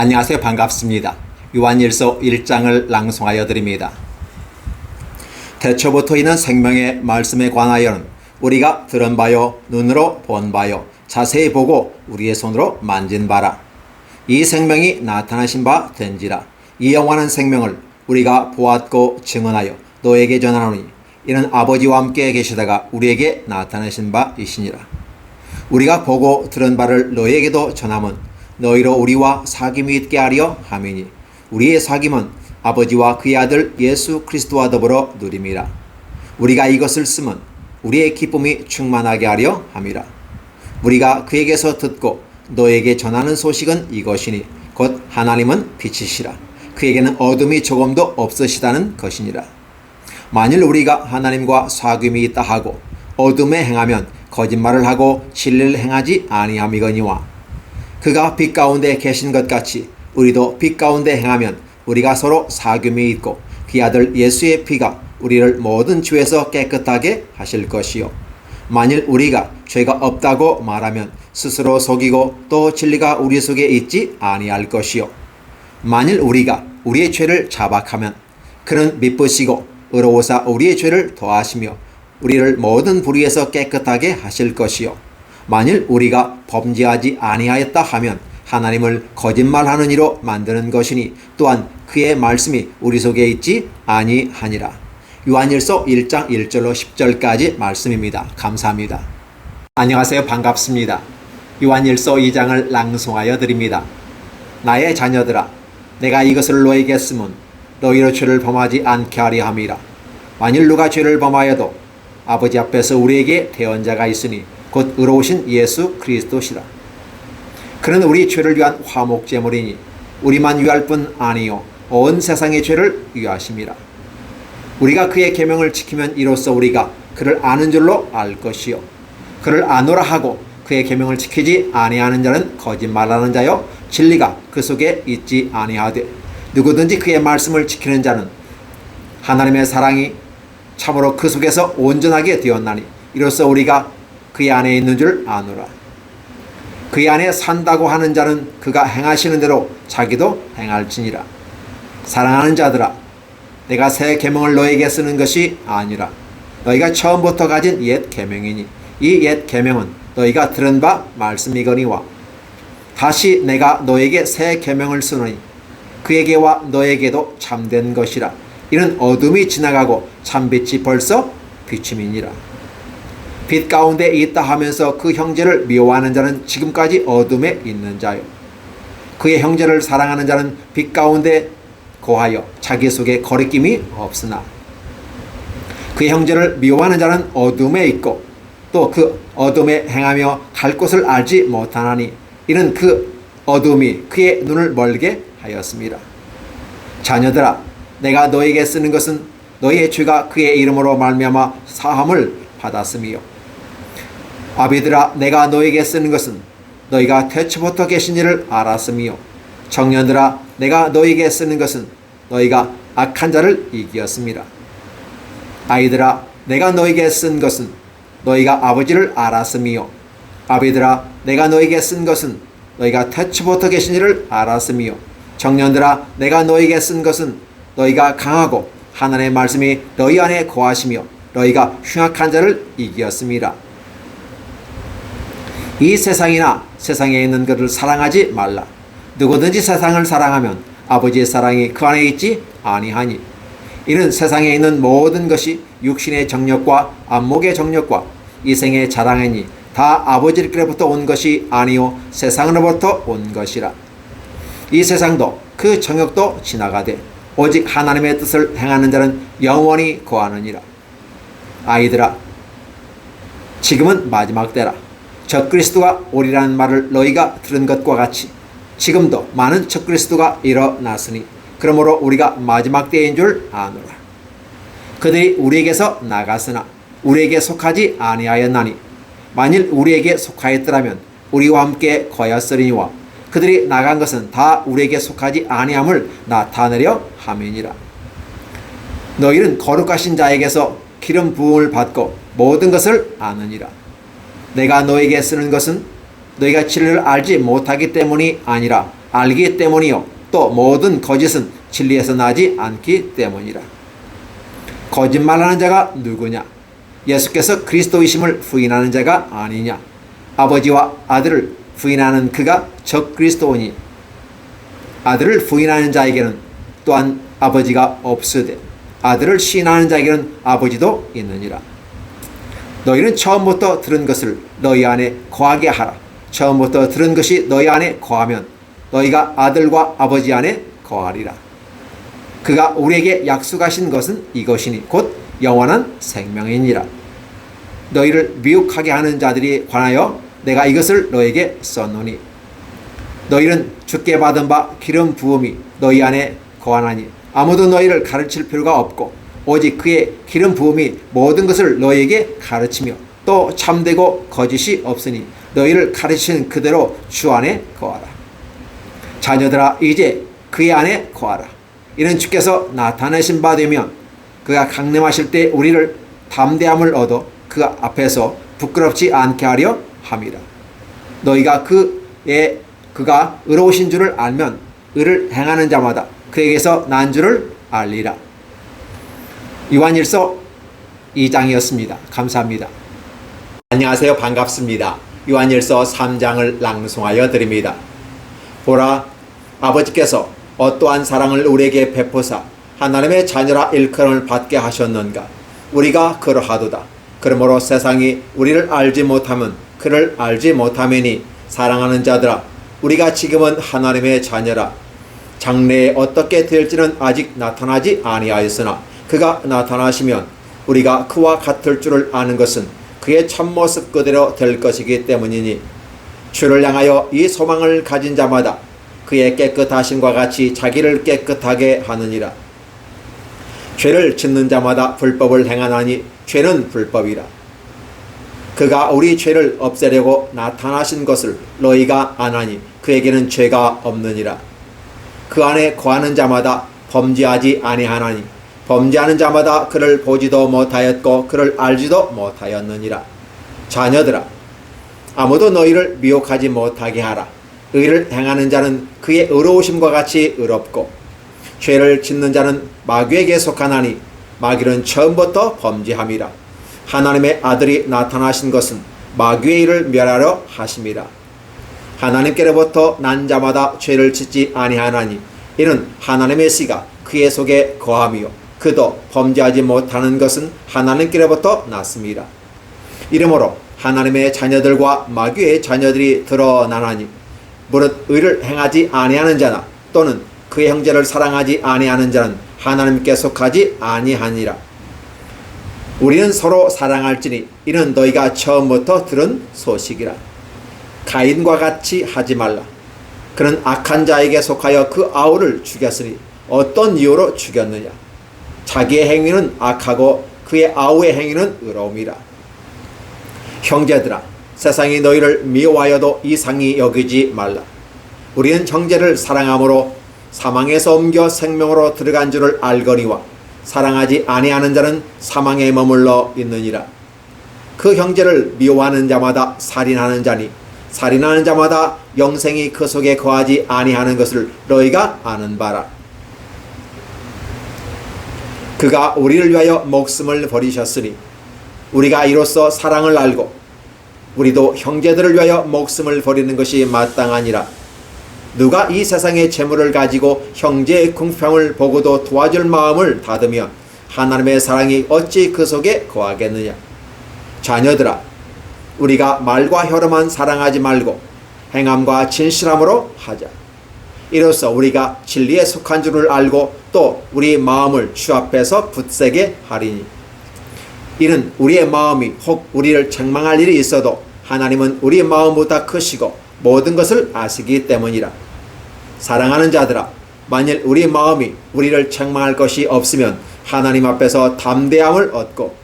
안녕하세요. 반갑습니다. 요한일서 1장을 낭송하여 드립니다. 태초부터 있는 생명의 말씀에 관하여는 우리가 들은 바요, 눈으로 본 바요, 자세히 보고 우리의 손으로 만진 바라. 이 생명이 나타나신 바 된지라. 이 영원한 생명을 우리가 보았고 증언하여 너에게 전하노니 이는 아버지와 함께 계시다가 우리에게 나타나신 바이시니라. 우리가 보고 들은 바를 너에게도 전함은 너희로 우리와 사귐이 있게 하려 함이니 우리의 사귐은 아버지와 그의 아들 예수 그리스도와 더불어 누림이라. 우리가 이것을 쓰면 우리의 기쁨이 충만하게 하려 함이라. 우리가 그에게서 듣고 너에게 전하는 소식은 이것이니 곧 하나님은 빛이시라. 그에게는 어둠이 조금도 없으시다는 것이니라. 만일 우리가 하나님과 사귐이 있다 하고 어둠에 행하면 거짓말을 하고 진리를 행하지 아니함이거니와 그가 빛 가운데 계신 것 같이 우리도 빛 가운데 행하면 우리가 서로 사귐이 있고 그의 아들 예수의 피가 우리를 모든 죄에서 깨끗하게 하실 것이요. 만일 우리가 죄가 없다고 말하면 스스로 속이고 또 진리가 우리 속에 있지 아니할 것이요. 만일 우리가 우리의 죄를 자박하면 그는 미쁘시고 의로우사 우리의 죄를 더하시며 우리를 모든 불의에서 깨끗하게 하실 것이요. 만일 우리가 범죄하지 아니하였다 하면 하나님을 거짓말하는 이로 만드는 것이니 또한 그의 말씀이 우리 속에 있지 아니하니라. 요한일서 1장 1절로 10절까지 말씀입니다. 감사합니다. 안녕하세요. 반갑습니다. 요한일서 2장을 낭송하여 드립니다. 나의 자녀들아, 내가 이것을 너에게 쓰면 너희로 죄를 범하지 않게 하려 함이라. 만일 누가 죄를 범하여도 아버지 앞에서 우리에게 대언자가 있으니 곧 의로우신 예수 그리스도시라. 그는 우리 죄를 위한 화목제물이니 우리만 위할 뿐 아니요 온 세상의 죄를 위하심이라. 우리가 그의 계명을 지키면 이로써 우리가 그를 아는 줄로 알 것이요 그를 아노라 하고 그의 계명을 지키지 아니하는 자는 거짓말하는 자요 진리가 그 속에 있지 아니하되 누구든지 그의 말씀을 지키는 자는 하나님의 사랑이 참으로 그 속에서 온전하게 되었나니 이로써 우리가 그의 안에 있는 줄 아노라. 그의 안에 산다고 하는 자는 그가 행하시는 대로 자기도 행할지니라. 사랑하는 자들아, 내가 새 계명을 너에게 쓰는 것이 아니라 너희가 처음부터 가진 옛 계명이니 이 옛 계명은 너희가 들은 바 말씀이거니와 다시 내가 너에게 새 계명을 쓰노니 그에게와 너에게도 참된 것이라. 이는 어둠이 지나가고 참빛이 벌써 비춤이니라. 빛 가운데 있다 하면서 그 형제를 미워하는 자는 지금까지 어둠에 있는 자요. 그의 형제를 사랑하는 자는 빛 가운데 거하여 자기 속에 거리낌이 없으나 그의 형제를 미워하는 자는 어둠에 있고 또 그 어둠에 행하며 갈 곳을 알지 못하나니 이는 그 어둠이 그의 눈을 멀게 하였습니다. 자녀들아, 내가 너에게 쓰는 것은 너희의 죄가 그의 이름으로 말미암아 사함을 받았음이요. 아비들아, 내가 너에게 쓰는 것은 너희가 태초부터 계신 이를 알았음이요. 청년들아, 내가 너에게 쓰는 것은 너희가 악한 자를 이기었습니다. 아이들아, 내가 너에게 쓴 것은 너희가 아버지를 알았음이요. 아비들아, 내가 너에게 쓴 것은 너희가 태초부터 계신 이를 알았음이요. 청년들아, 내가 너에게 쓴 것은 너희가 강하고 하나님의 말씀이 너희 안에 거하시며 너희가 흉악한 자를 이기었습니다. 이 세상이나 세상에 있는 것을 사랑하지 말라. 누구든지 세상을 사랑하면 아버지의 사랑이 그 안에 있지 아니하니 이는 세상에 있는 모든 것이 육신의 정욕과 안목의 정욕과 이생의 자랑이니 다 아버지께로부터 온 것이 아니요 세상으로부터 온 것이라. 이 세상도 그 정욕도 지나가되 오직 하나님의 뜻을 행하는 자는 영원히 거하느니라. 아이들아, 지금은 마지막 때라. 적그리스도가 오리라는 말을 너희가 들은 것과 같이 지금도 많은 적그리스도가 일어났으니 그러므로 우리가 마지막 때인 줄 아노라. 그들이 우리에게서 나갔으나 우리에게 속하지 아니하였나니 만일 우리에게 속하였더라면 우리와 함께 거였으리니와 그들이 나간 것은 다 우리에게 속하지 아니함을 나타내려 함이니라. 너희는 거룩하신 자에게서 기름 부음을 받고 모든 것을 아느니라. 내가 너에게 쓰는 것은 너희가 진리를 알지 못하기 때문이 아니라 알기 때문이요 또 모든 거짓은 진리에서 나지 않기 때문이라. 거짓말하는 자가 누구냐? 예수께서 그리스도이심을 부인하는 자가 아니냐? 아버지와 아들을 부인하는 그가 적그리스도니 아들을 부인하는 자에게는 또한 아버지가 없으되 아들을 시인하는 자에게는 아버지도 있느니라. 너희는 처음부터 들은 것을 너희 안에 거하게 하라. 처음부터 들은 것이 너희 안에 거하면 너희가 아들과 아버지 안에 거하리라. 그가 우리에게 약속하신 것은 이것이니 곧 영원한 생명이니라. 너희를 미혹하게 하는 자들이 관하여 내가 이것을 너희에게 썼노니 너희는 주께 받은 바 기름 부음이 너희 안에 거하나니 아무도 너희를 가르칠 필요가 없고 오직 그의 기름 부음이 모든 것을 너희에게 가르치며 또 참되고 거짓이 없으니 너희를 가르치는 그대로 주 안에 거하라. 자녀들아 이제 그의 안에 거하라. 이는 주께서 나타내신 바 되면 그가 강림하실 때 우리를 담대함을 얻어 그 앞에서 부끄럽지 않게 하려 함이라. 너희가 그가 의로우신 줄을 알면 의를 행하는 자마다 그에게서 난 줄을 알리라. 요한일서 2장이었습니다. 감사합니다. 안녕하세요. 반갑습니다. 요한일서 3장을 낭송하여 드립니다. 보라, 아버지께서 어떠한 사랑을 우리에게 베푸사 하나님의 자녀라 일컬음을 받게 하셨는가. 우리가 그러하도다. 그러므로 세상이 우리를 알지 못하면 그를 알지 못하매니 사랑하는 자들아 우리가 지금은 하나님의 자녀라. 장래에 어떻게 될지는 아직 나타나지 아니하였으나 그가 나타나시면 우리가 그와 같을 줄을 아는 것은 그의 참모습 그대로 될 것이기 때문이니 주를 향하여 이 소망을 가진 자마다 그의 깨끗하심과 같이 자기를 깨끗하게 하느니라. 죄를 짓는 자마다 불법을 행하나니 죄는 불법이라. 그가 우리 죄를 없애려고 나타나신 것을 너희가 아나니 그에게는 죄가 없느니라. 그 안에 거하는 자마다 범죄하지 아니하나니 범죄하는 자마다 그를 보지도 못하였고 그를 알지도 못하였느니라. 자녀들아 아무도 너희를 미혹하지 못하게 하라. 의를 행하는 자는 그의 의로우심과 같이 의롭고 죄를 짓는 자는 마귀에게 속하나니 마귀는 처음부터 범죄함이라. 하나님의 아들이 나타나신 것은 마귀의 일을 멸하려 하심이라. 하나님께로부터 난 자마다 죄를 짓지 아니하나니 이는 하나님의 씨가 그의 속에 거하며 그도 범죄하지 못하는 것은 하나님께로부터 났습니다. 이러므로 하나님의 자녀들과 마귀의 자녀들이 드러나나니 무릇 의를 행하지 아니하는 자나 또는 그의 형제를 사랑하지 아니하는 자는 하나님께 속하지 아니하니라. 우리는 서로 사랑할지니 이는 너희가 처음부터 들은 소식이라. 가인과 같이 하지 말라. 그는 악한 자에게 속하여 그 아우를 죽였으니 어떤 이유로 죽였느냐. 자기의 행위는 악하고 그의 아우의 행위는 의로움이라. 형제들아 세상이 너희를 미워하여도 이상히 여기지 말라. 우리는 형제를 사랑함으로 사망에서 옮겨 생명으로 들어간 줄을 알거니와 사랑하지 아니하는 자는 사망에 머물러 있느니라. 그 형제를 미워하는 자마다 살인하는 자니 살인하는 자마다 영생이 그 속에 거하지 아니하는 것을 너희가 아는 바라. 그가 우리를 위하여 목숨을 버리셨으니 우리가 이로써 사랑을 알고 우리도 형제들을 위하여 목숨을 버리는 것이 마땅하니라. 누가 이 세상의 재물을 가지고 형제의 궁평을 보고도 도와줄 마음을 닫으면 하나님의 사랑이 어찌 그 속에 거하겠느냐. 자녀들아 우리가 말과 혀로만 사랑하지 말고 행함과 진실함으로 하자. 이로써 우리가 진리에 속한 줄을 알고 또 우리 마음을 주 앞에서 굳세게 하리니 이는 우리의 마음이 혹 우리를 책망할 일이 있어도 하나님은 우리 마음보다 크시고 모든 것을 아시기 때문이라. 사랑하는 자들아 만일 우리 마음이 우리를 책망할 것이 없으면 하나님 앞에서 담대함을 얻고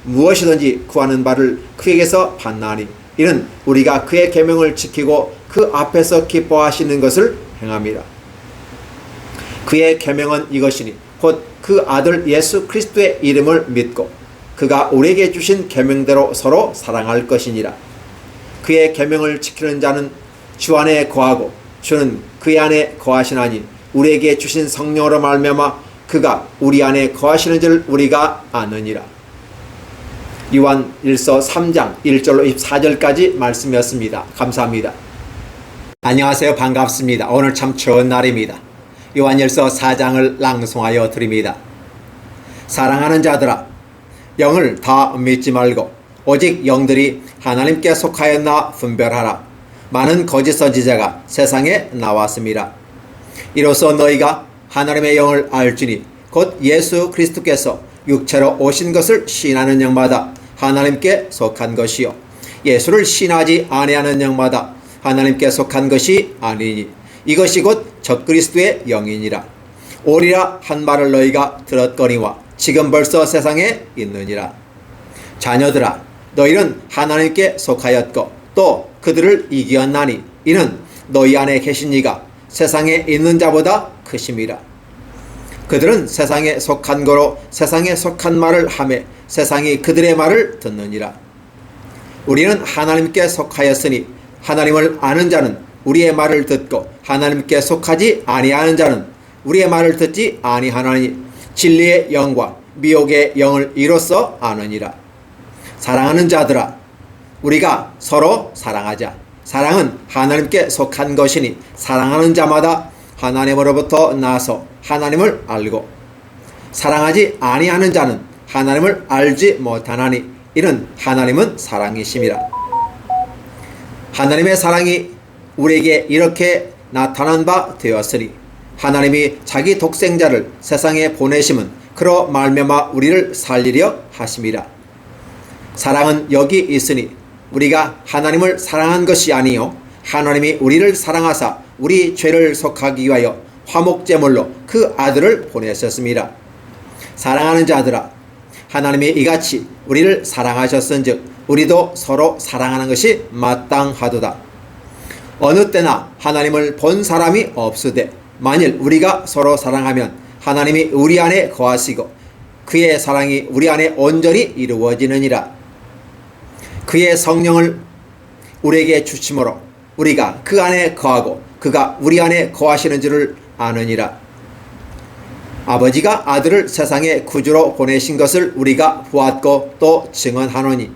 무엇이든지 구하는 바를 그에게서 받나니 이는 우리가 그의 계명을 지키고 그 앞에서 기뻐하시는 것을 행함이라. 그의 계명은 이것이니 곧 그 아들 예수 그리스도의 이름을 믿고 그가 우리에게 주신 계명대로 서로 사랑할 것이니라. 그의 계명을 지키는 자는 주 안에 거하고 주는 그의 안에 거하시나니 우리에게 주신 성령으로 말미암아 그가 우리 안에 거하시는 줄 우리가 아느니라. 요한 1서 3장 1절로 24절까지 말씀이었습니다. 감사합니다. 안녕하세요. 반갑습니다. 오늘 참 좋은 날입니다. 요한일서 4장을 낭송하여 드립니다. 사랑하는 자들아, 영을 다 믿지 말고 오직 영들이 하나님께 속하였나 분별하라. 많은 거짓 선지자가 세상에 나왔습니다. 이로써 너희가 하나님의 영을 알지니 곧 예수 그리스도께서 육체로 오신 것을 시인하는 영마다 하나님께 속한 것이요 예수를 시인하지 아니하는 영마다 하나님께 속한 것이 아니니 이것이 곧 적그리스도의 영이니라. 오리라 한 말을 너희가 들었거니와 지금 벌써 세상에 있느니라. 자녀들아, 너희는 하나님께 속하였고 또 그들을 이기었나니 이는 너희 안에 계신 이가 세상에 있는 자보다 크심이라. 그들은 세상에 속한 거로 세상에 속한 말을 하매 세상이 그들의 말을 듣느니라. 우리는 하나님께 속하였으니 하나님을 아는 자는 우리의 말을 듣고 하나님께 속하지 아니하는 자는 우리의 말을 듣지 아니하나니 진리의 영과 미혹의 영을 이로써 아느니라. 사랑하는 자들아, 우리가 서로 사랑하자. 사랑은 하나님께 속한 것이니 사랑하는 자마다 하나님으로부터 나서 하나님을 알고 사랑하지 아니하는 자는 하나님을 알지 못하나니 이는 하나님은 사랑이심이라. 하나님의 사랑이 우리에게 이렇게 나타난 바 되었으니 하나님이 자기 독생자를 세상에 보내심은 그로 말미암아 우리를 살리려 하심이라. 사랑은 여기 있으니 우리가 하나님을 사랑한 것이 아니요 하나님이 우리를 사랑하사 우리 죄를 속하기 위하여 화목제물로 그 아들을 보내셨습니다. 사랑하는 자들아, 하나님이 이같이 우리를 사랑하셨은즉 우리도 서로 사랑하는 것이 마땅하도다. 어느 때나 하나님을 본 사람이 없으되 만일 우리가 서로 사랑하면 하나님이 우리 안에 거하시고 그의 사랑이 우리 안에 온전히 이루어지느니라. 그의 성령을 우리에게 주심으로 우리가 그 안에 거하고 그가 우리 안에 거하시는 줄을 아느니라. 아버지가 아들을 세상에 구주로 보내신 것을 우리가 보았고 또 증언하노니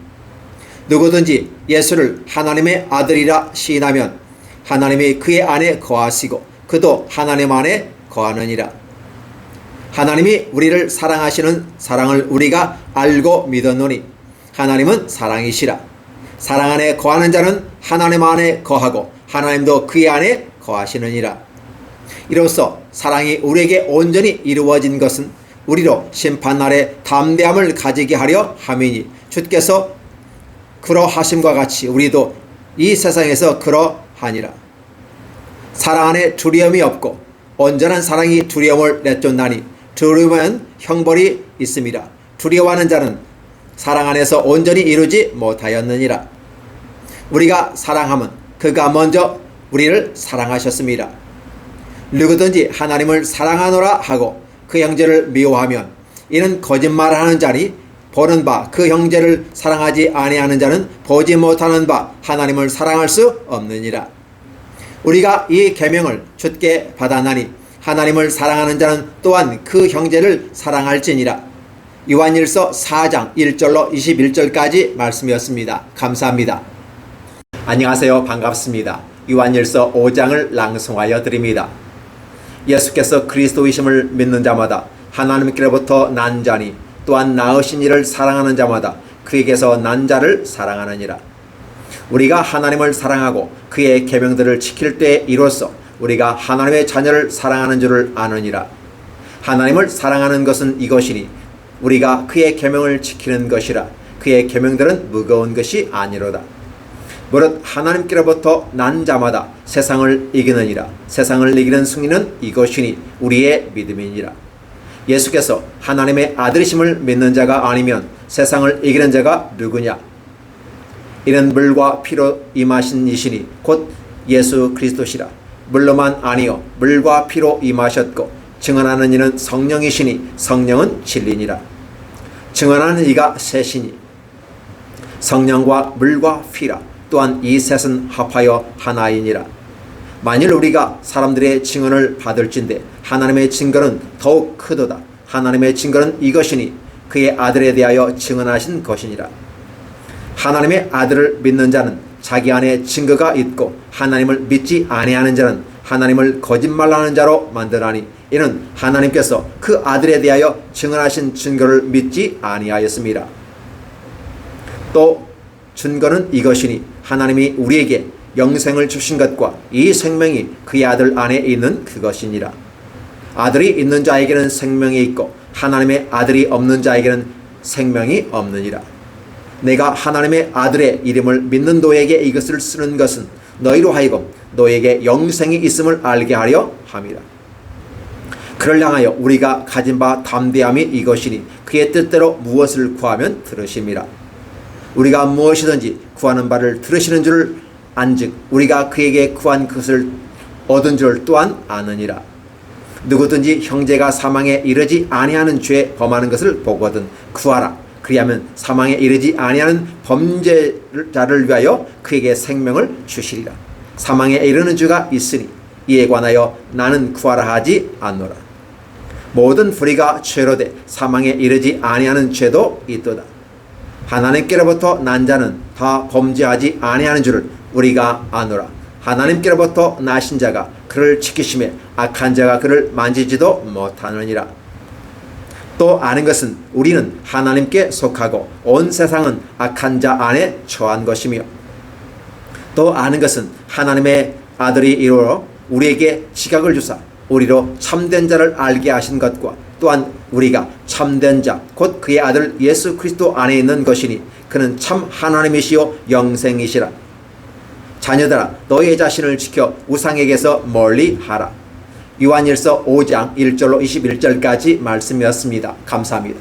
누구든지 예수를 하나님의 아들이라 시인하면 하나님이 그의 안에 거하시고 그도 하나님 안에 거하느니라. 하나님이 우리를 사랑하시는 사랑을 우리가 알고 믿었노니 하나님은 사랑이시라. 사랑 안에 거하는 자는 하나님 안에 거하고 하나님도 그의 안에 거하시느니라. 이로써 사랑이 우리에게 온전히 이루어진 것은 우리로 심판날에 담대함을 가지게 하려 함이니 주께서 그러하심과 같이 우리도 이 세상에서 그러하니라. 사랑 안에 두려움이 없고 온전한 사랑이 두려움을 내쫓나니 두려움은 형벌이 있습니다. 두려워하는 자는 사랑 안에서 온전히 이루지 못하였느니라. 우리가 사랑하면 그가 먼저 우리를 사랑하셨습니다. 누구든지 하나님을 사랑하노라 하고 그 형제를 미워하면 이는 거짓말을 하는 자니 보는 바 그 형제를 사랑하지 아니하는 자는 보지 못하는 바 하나님을 사랑할 수 없느니라. 우리가 이 계명을 주께 받아나니 하나님을 사랑하는 자는 또한 그 형제를 사랑할지니라. 요한일서 4장 1절로 21절까지 말씀이었습니다. 감사합니다. 안녕하세요. 반갑습니다. 요한일서 5장을 낭송하여 드립니다. 예수께서 그리스도이심을 믿는 자마다 하나님께로부터 난 자니 또한 낳으신 이를 사랑하는 자마다 그에게서 난 자를 사랑하느니라. 우리가 하나님을 사랑하고 그의 계명들을 지킬 때에 이로써 우리가 하나님의 자녀를 사랑하는 줄을 아느니라. 하나님을 사랑하는 것은 이것이니 우리가 그의 계명을 지키는 것이라. 그의 계명들은 무거운 것이 아니로다. 무릇 하나님께로부터 난 자마다 세상을 이기느니라. 세상을 이기는 승리는 이것이니 우리의 믿음이니라. 예수께서 하나님의 아들이심을 믿는 자가 아니면 세상을 이기는 자가 누구냐? 이는 물과 피로 임하신 이시니 곧 예수 그리스도시라. 물로만 아니요 물과 피로 임하셨고 증언하는 이는 성령이시니 성령은 진리니라. 증언하는 이가 셋이니 성령과 물과 피라. 또한 이 셋은 합하여 하나이니라. 만일 우리가 사람들의 증언을 받을진대 하나님의 증거는 더욱 크도다. 하나님의 증거는 이것이니 그의 아들에 대하여 증언하신 것이니라. 하나님의 아들을 믿는 자는 자기 안에 증거가 있고 하나님을 믿지 아니하는 자는 하나님을 거짓말하는 자로 만드나니 이는 하나님께서 그 아들에 대하여 증언하신 증거를 믿지 아니하였습니다. 또 증거는 이것이니 하나님이 우리에게 영생을 주신 것과 이 생명이 그의 아들 안에 있는 그것이니라. 아들이 있는 자에게는 생명이 있고 하나님의 아들이 없는 자에게는 생명이 없느니라. 내가 하나님의 아들의 이름을 믿는 너에게 이것을 쓰는 것은 너희로 하여금 너에게 영생이 있음을 알게 하려 함이라. 그를 향하여 우리가 가진 바 담대함이 이것이니 그의 뜻대로 무엇을 구하면 들으심이라. 우리가 무엇이든지 구하는 바를 들으시는 줄 안즉 우리가 그에게 구한 것을 얻은 줄 또한 아느니라. 누구든지 형제가 사망에 이르지 아니하는 죄 범하는 것을 보거든 구하라. 그리하면 사망에 이르지 아니하는 범죄자를 위하여 그에게 생명을 주시리라. 사망에 이르는 죄가 있으니 이에 관하여 나는 구하라 하지 않노라. 모든 불의가 죄로 돼 사망에 이르지 아니하는 죄도 있도다. 하나님께로부터 난 자는 다 범죄하지 아니하는 줄을 우리가 아노라. 하나님께로부터 나신 자가 그를 지키심에 악한 자가 그를 만지지도 못하느니라. 또 아는 것은 우리는 하나님께 속하고 온 세상은 악한 자 안에 처한 것이며 또 아는 것은 하나님의 아들이 이루어 우리에게 지각을 주사 우리로 참된 자를 알게 하신 것과 또한 우리가 참된 자 곧 그의 아들 예수 그리스도 안에 있는 것이니 그는 참 하나님이시요 영생이시라. 자녀들아 너의 자신을 지켜 우상에게서 멀리하라. 요한일서 5장 1절로 21절까지 말씀이었습니다. 감사합니다.